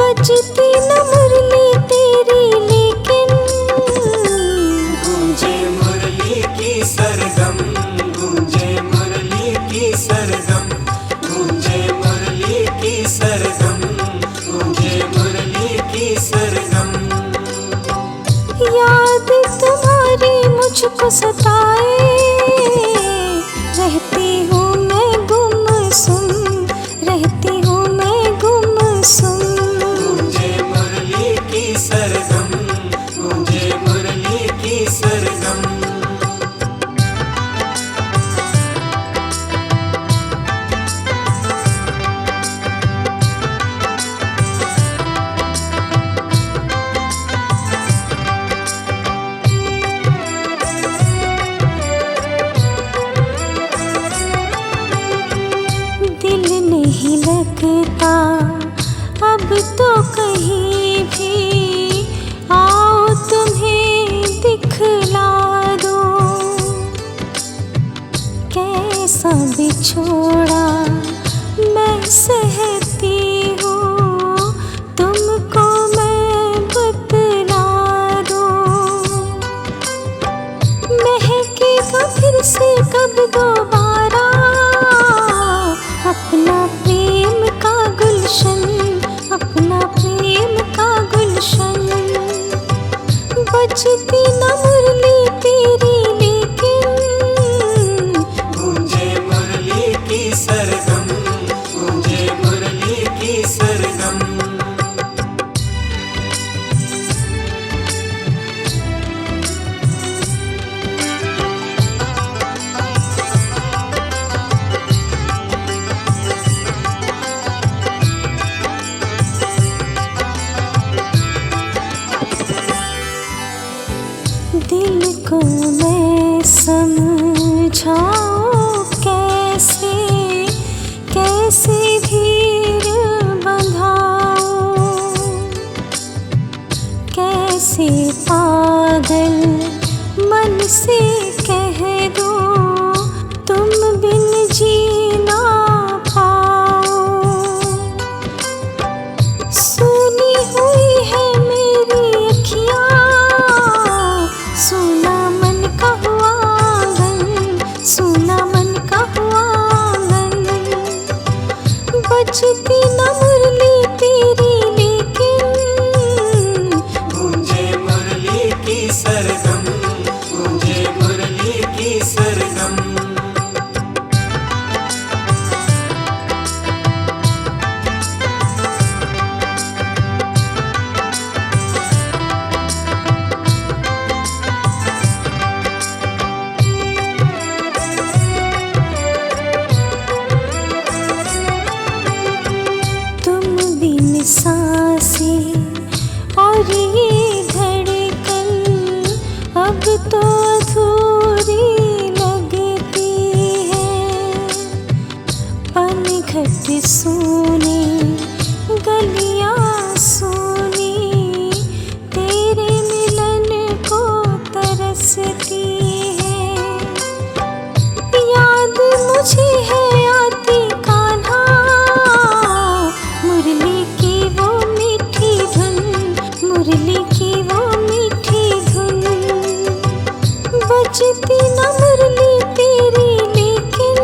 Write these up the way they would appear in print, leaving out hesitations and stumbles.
बजती न मुरली तेरी लेकिन गूंजे मुरली की सरगम, गूंजे मुरली की सरगम, गूंजे मुरली की सरगम, गूंजे मुरली की सरगम। याद तुम्हारी मुझको सताए, रहती हूँ मैं गुमसुम, रहती हूँ मैं गुमसुम। गूंजे मुरली की सरगम, गूंजे मुरली की सरगम। दिल नहीं लगता अब तो कहीं भी, आओ तुम्हें दिखला दो। कैसा बिछोड़ा मैं सहती हूँ, तुमको मैं बतला दूँ। महकेगा फिर से कब दोबारा अपना प्रेम का गुलशन, अपना प्रेम का गुलशन। बजती न मुरली तेरी लेकिन गूंजे मुरली की सरगम, गूंजे मुरली की सरगम। दिल को मैं समझाऊं कैसे, कैसे धीर बंधाऊं, कैसे पागल मन से कह दूं तुम बिन जी ना पाऊं। सुनी हुई है मेरी अखियाँ, सुना मन का हुआ आंगन, सुना मन का हुआ आंगन। बजती न मुरली तेरी लेकिन गूंजे मुरली की सरगम, गूंजे मुरली की सरगम। तुम बिन सांसें और ये धड़कन अब तो अधूरी लगती है। पनघट सोने गलियां सोनी तेरे मिलन को तरसती है। याद मुझे है आती कान्हा, मुरली की वो मीठी धुन, मुरली की वो मीठी धुन। बजती न मुरली तेरी लेकिन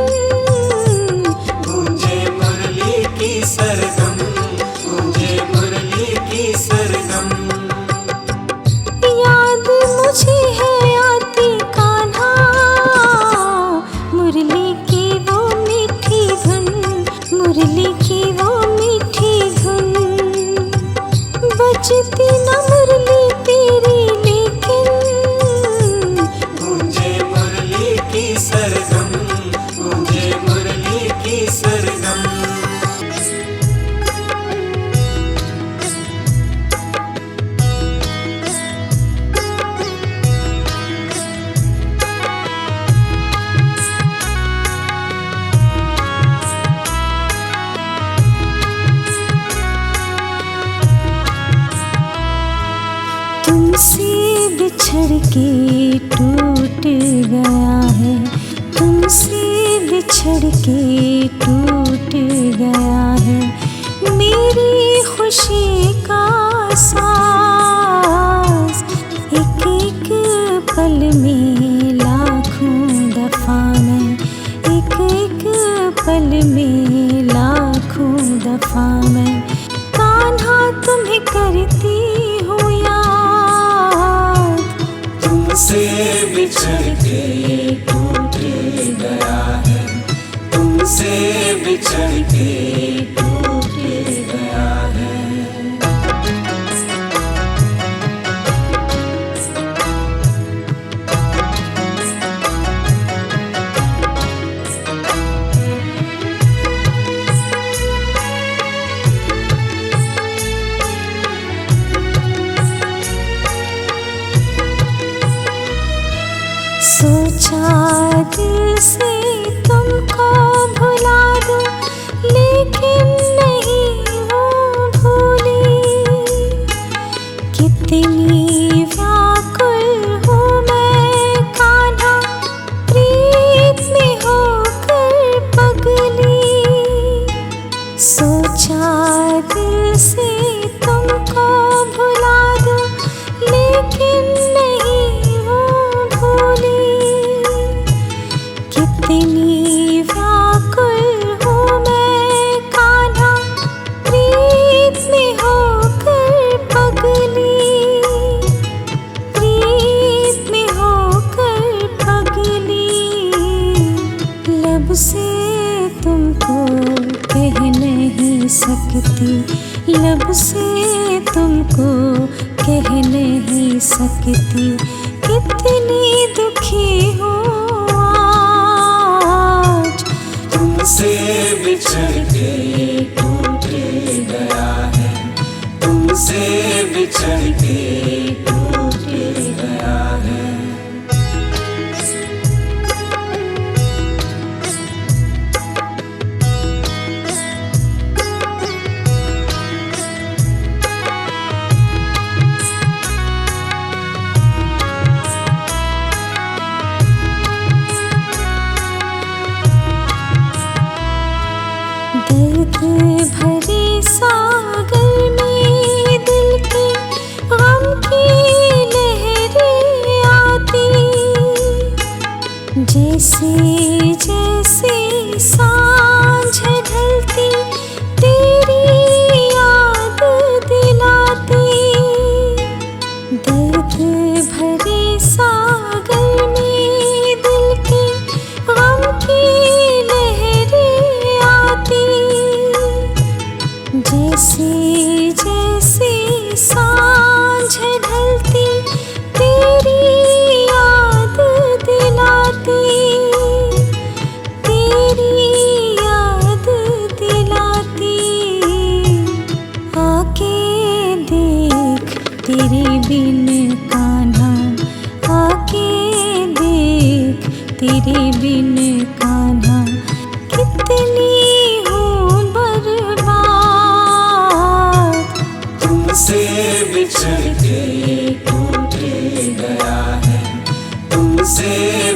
गूंजे मुरली की सरगम, गूंजे मुरली की सरगम। याद मुझे है आती कान्हा, मुरली की वो मीठी धुन, मुरली की वो मीठी धुन। बजती न मुरली तेरी लेकिन गूंजे मुरली की सरगम, गूंजे मुरली की सरगम। तुमसे बिछड़ के टूट गया है, तुमसे बिछड़ के टूट गया है। मेरी खुशी करती हूँ याद। तुमसे बिछड़ के टूट गया है, तुमसे बिछड़ के टूट गया है। सोचा दिल से तुमको भुला दूं, लेकिन नहीं वो भूली। कितनी व्याकुल हूँ मैं कान्हा, प्रीत में होकर पगली। सोचा दिल से तुमको भुला दूं, लेकिन नहीं वो भूली। कितनी व्याकुल हूँ मैं कान्हा, प्रीत में होकर पगली। प्रीत में होकर पगली। लब से तुमको कह नहीं सकती, लब से तुमको कह नहीं सकती। कितनी दुखी हूँ आज। तुमसे बिछड़ के टूट गया है, तुमसे बिछड़ के टूट गया है। दर्द भरे सागर में दिल के गम की लहरें आती। जैसे जैसे सांझ ढलती, तेरी याद दिलाती। दर्द भरे सागर में दिल के गम की लहरें आती। जैसे जैसे सांझ ढलती, तेरी याद दिलाती। तेरी याद दिलाती। आके देख तेरे बिन कान्हा, आके देख तेरे बिन कान्हा। कितनी हूँ बर्बाद। तुमसे बिछड़ के टूट गया है, तुमसे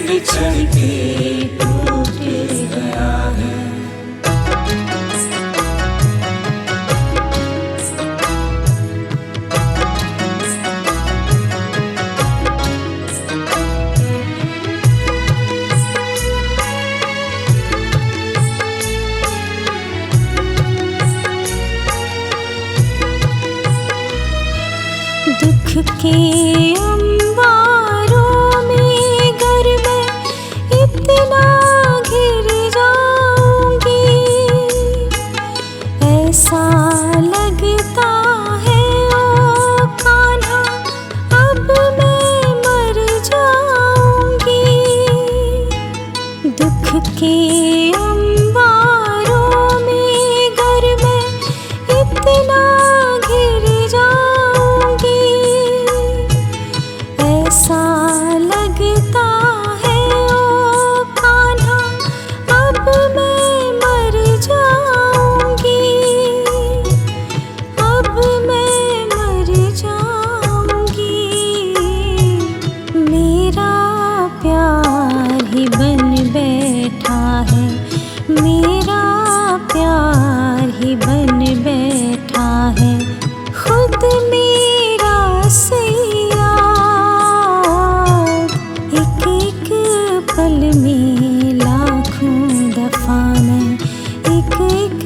बिछड़ के टूट गया है। दुख के अंबारों में गर मैं इतना घिर जाऊंगी। ऐसा लगता है ओ कान्हा, अब मैं मर जाऊंगी। दुख के अंबारों में गर मैं इतना घिर जाऊंगी। ऐसा लगता है ओ कान्हा, अब मैं मर जाऊंगी। अब मैं मर जाऊंगी। मेरा प्यार ही बन बैठा है, मेरा प्यार ही बन बैठा है। खुद मेरा सैयाद, एक एक पल में लाखों दफा मैं, एक एक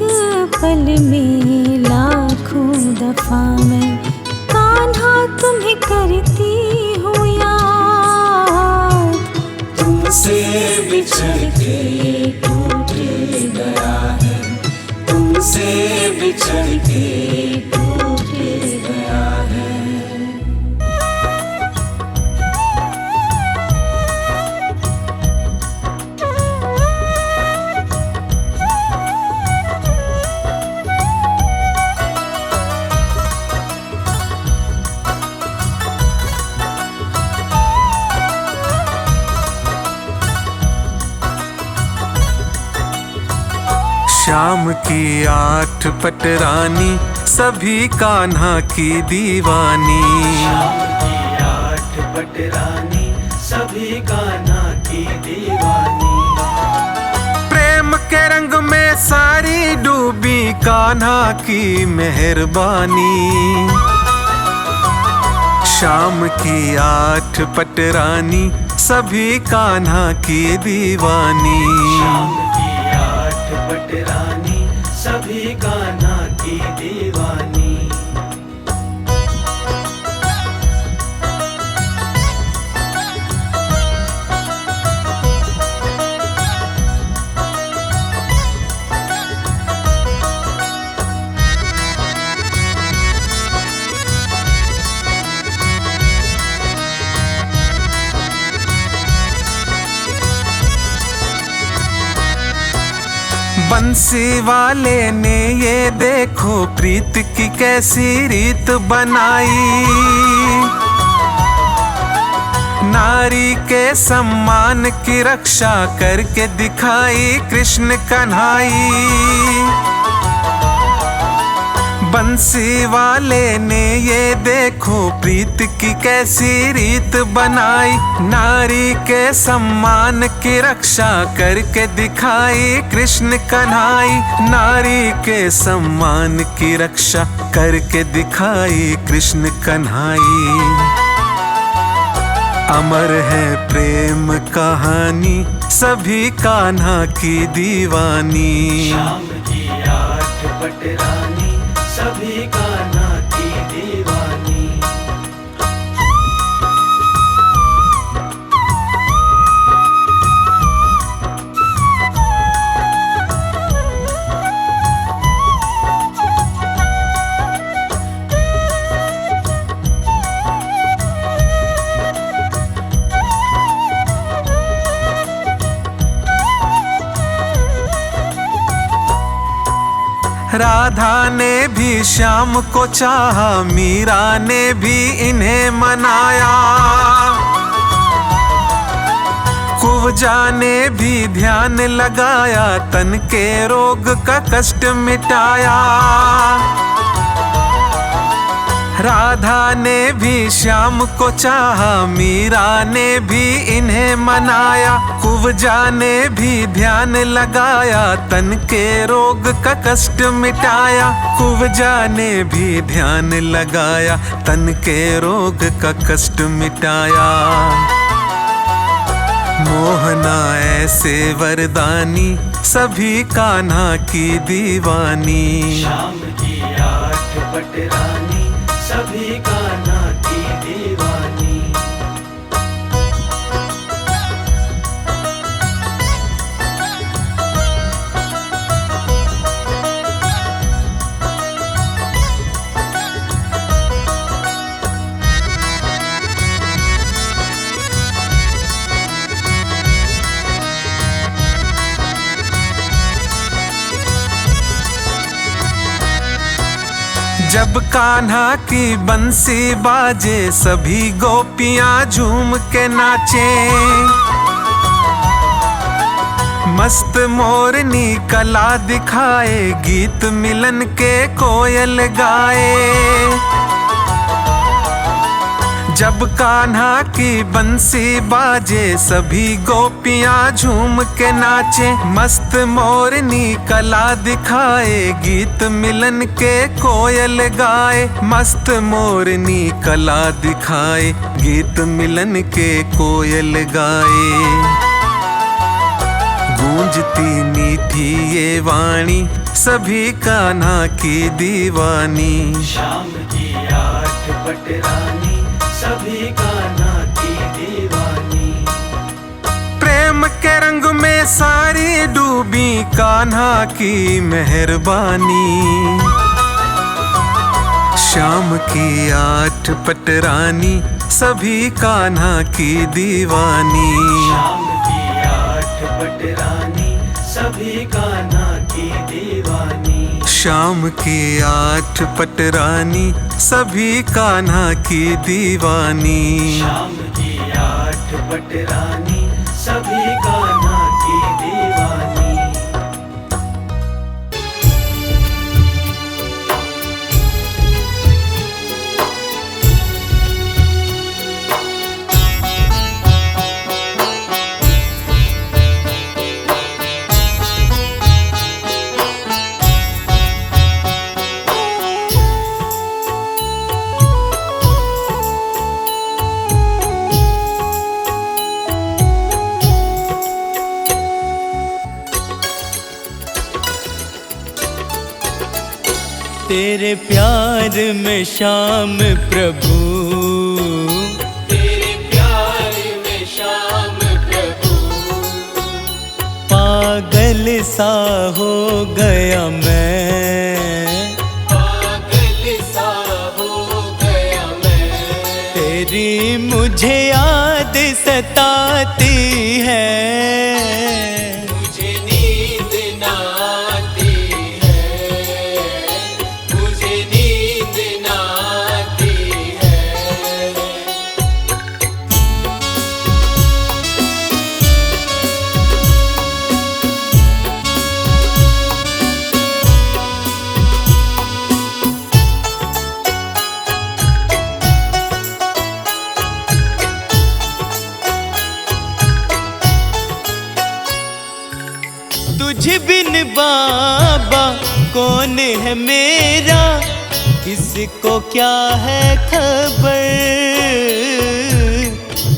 पल में लाखों दफा मैं कान्हा तुम्हें करती हूँ याद। तुमसे बिछड़ के टूट गया है, तुमसे बिछड़ के टूट गया है। शाम की 8 पटरानी सभी कान्हा की दीवानी। शाम की 8 पटरानी सभी कान्हा की दीवानी। प्रेम के रंग में सारी डूबी कान्हा की मेहरबानी। शाम की 8 पटरानी सभी कान्हा की दीवानी। शाम की 8 पटरानी सभी कान्हा की दीवानी। बंसी वाले ने ये देखो प्रीत की कैसी रीत बनाई। नारी के सम्मान की रक्षा करके दिखाई कृष्ण कन्हाई। बंसी वाले ने ये देखो प्रीत की कैसी रीत बनाई। नारी के सम्मान की रक्षा करके दिखाई कृष्ण कन्हाई। नारी के सम्मान की रक्षा करके दिखाई कृष्ण कन्हाई। अमर है प्रेम कहानी सभी कान्हा की दीवानी। शाम की 8 पटरानी सभी कान्हा की दीवानी। राधा ने भी श्याम को चाहा, मीरा ने भी इन्हें मनाया। कुवजा ने भी ध्यान लगाया, तन के रोग का कष्ट मिटाया। राधा ने भी श्याम को चाहा, मीरा ने भी इन्हें मनाया। कुवजा ने भी ध्यान लगाया, तन के रोग का कष्ट मिटाया। कुवजा ने भी ध्यान लगाया, तन के रोग का कष्ट मिटाया। मोहना ऐसे वरदानी सभी कान्हा की दीवानी। शाम की 8 पटरानी सभी कान्हा की दीवानी। जब कान्हा की बंसी बाजे, सभी गोपियां झूम के नाचे। मस्त मोरनी कला दिखाए, गीत मिलन के कोयल गाए। जब कान्हा की बंसी बाजे, सभी गोपियां झूम के नाचे। मस्त मोरनी कला दिखाए, गीत मिलन के कोयल गाए। मस्त मोरनी कला दिखाए, गीत मिलन के कोयल गाए। गूंजती मीठी ये वाणी सभी कान्हा की दीवानी। शाम की 8 पटरानी सभी कान्हा की दीवानी। प्रेम के रंग में सारी डूबी कान्हा की मेहरबानी। शाम की 8 पटरानी सभी कान्हा की दीवानी। शाम की 8 पटरानी सभी कान्हा की दीवानी। शाम की 8 पटरानी सभी कान्हा की दीवानी। शाम की 8 पटरानी सभी कान्हा की दीवानी। तेरे प्यार में श्याम प्रभु, तेरे प्यार में श्याम प्रभु। पागल सा हो गया मैं, पागल सा हो गया मैं। तेरी मुझे याद सताती है। मुझे नींद ना आती है, मुझे नींद ना आती है। तुझ बिन बाबा कौन है मेरा, किसको क्या है खबर,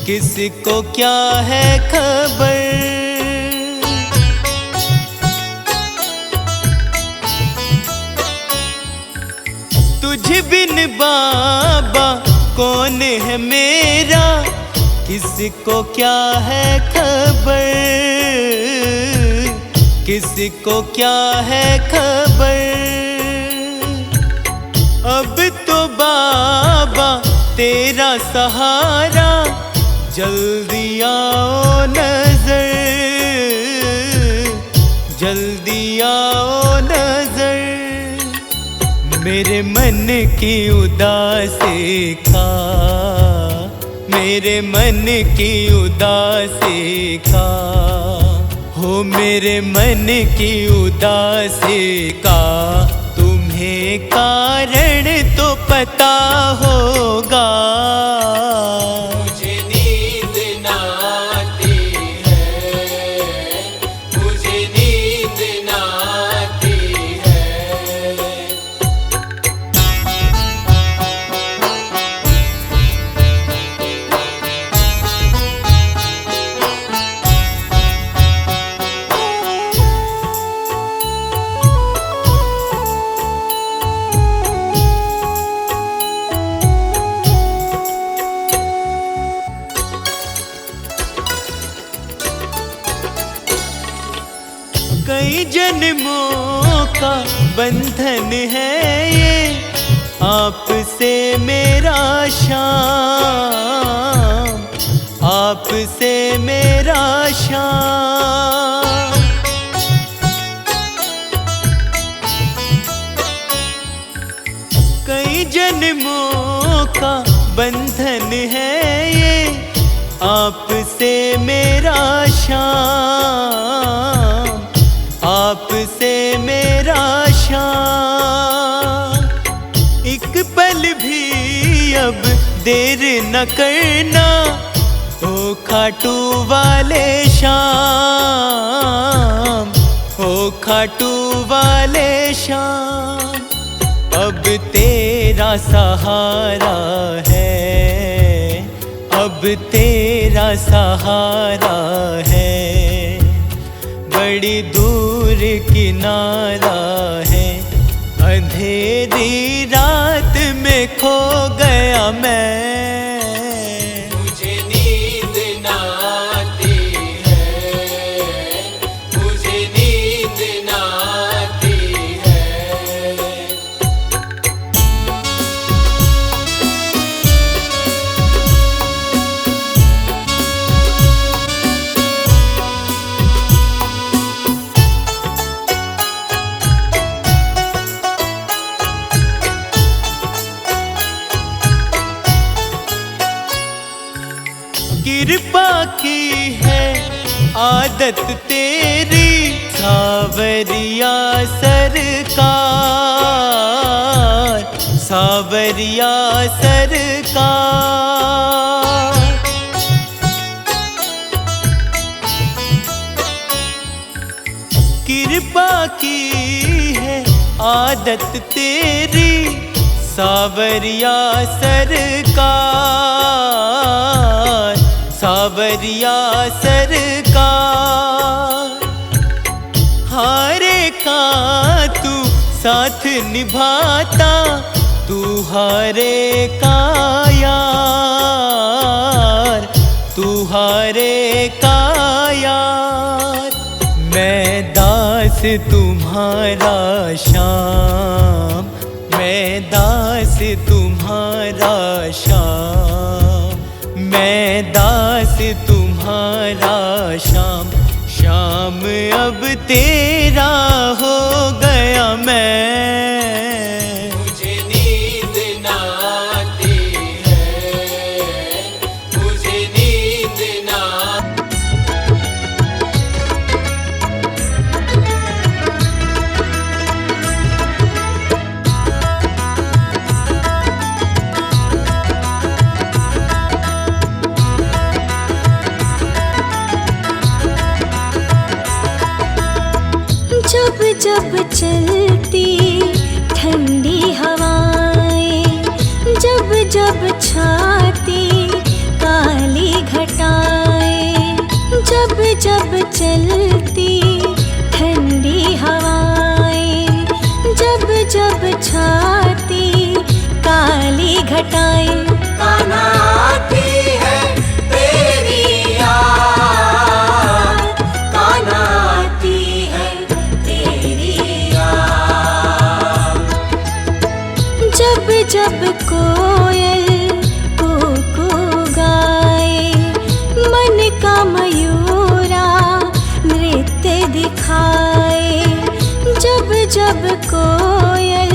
किसको क्या है खबर। तुझ बिन बाबा कौन है मेरा, किसको क्या है खबर, किसको क्या है खबर। अब तो बाबा तेरा सहारा, जल्दी आओ नजर, जल्दी आओ नजर। मेरे मन की उदासी खा, मेरे मन की उदासी खा, हो मेरे मन की उदासी का तुम्हें कारण तो पता होगा। मुझे नींद ना आती है, मुझे नींद ना आती है। कई जन्मों का बंधन है ये, आपसे मेरा श्याम, आपसे मेरा श्याम। कई जन्मों का बंधन है ये, आपसे मेरा श्याम, आपसे मेरा श्याम। एक पल भी अब देर न करना, ओ खाटू वाले श्याम, ओ खाटू वाले श्याम। अब तेरा सहारा है, अब तेरा सहारा है। बड़ी दूर किनारा है। अंधेरी रात में खो गया मैं, मुझे नींद ना आती है, मुझे नींद ना आती है। कृपा की है आदत तेरी सावरिया सरकार, सावरिया सरकार। कृपा की है आदत तेरी सावरिया सरकार, सावरिया सरकार। हारे का तू साथ निभाता, तू हारे का यार, तू हारे का यार। मैं दास तुम्हारा श्याम, मैं दास तुम्हारा श्याम, मैं दास तुम्हारा श्याम। श्याम अब तेरा हो गया मैं, मुझे नींद ना आती है, मुझे नींद ना। जब जब चलती ठंडी हवाएं, जब जब छाती काली घटाएं, जब जब चलती ठंडी हवाएं, जब जब छाती काली घटाएं। कान्हा आती है तेरी याद, कान्हा आती है तेरी याद। जब जब कोयल कू गाए, मन का मयूरा नृत्य दिखाए। जब जब कोयल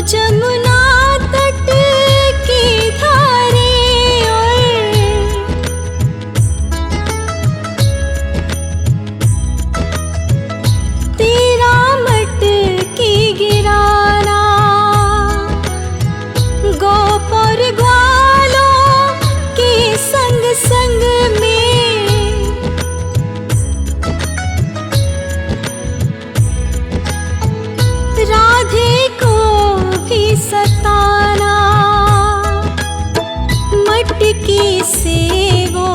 जमुना तट की धारें और तेरा मटकी गिराना, गोप और ग्वालों के संग संग में राधे को भी सताना, मटकी से वो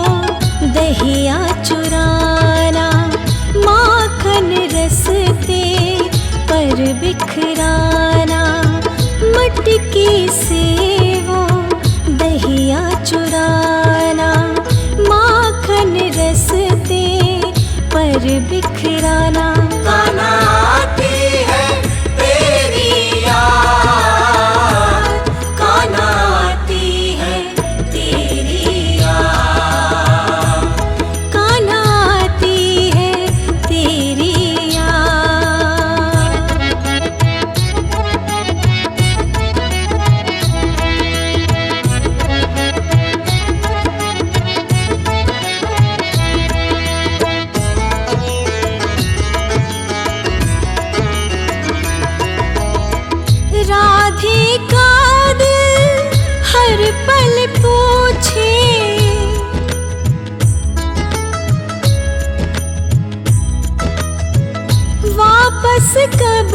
दहिया चुराना, माखन रसते पर बिखराना, मटकी से वो दहिया चुराना, माखन रसते पर बिखराना। कान्हा आती है तेरी याद, कान्हा आती है तेरी याद, कान्हा आती है तेरी याद। राधे का दिल हर पल पूछे, वापस कब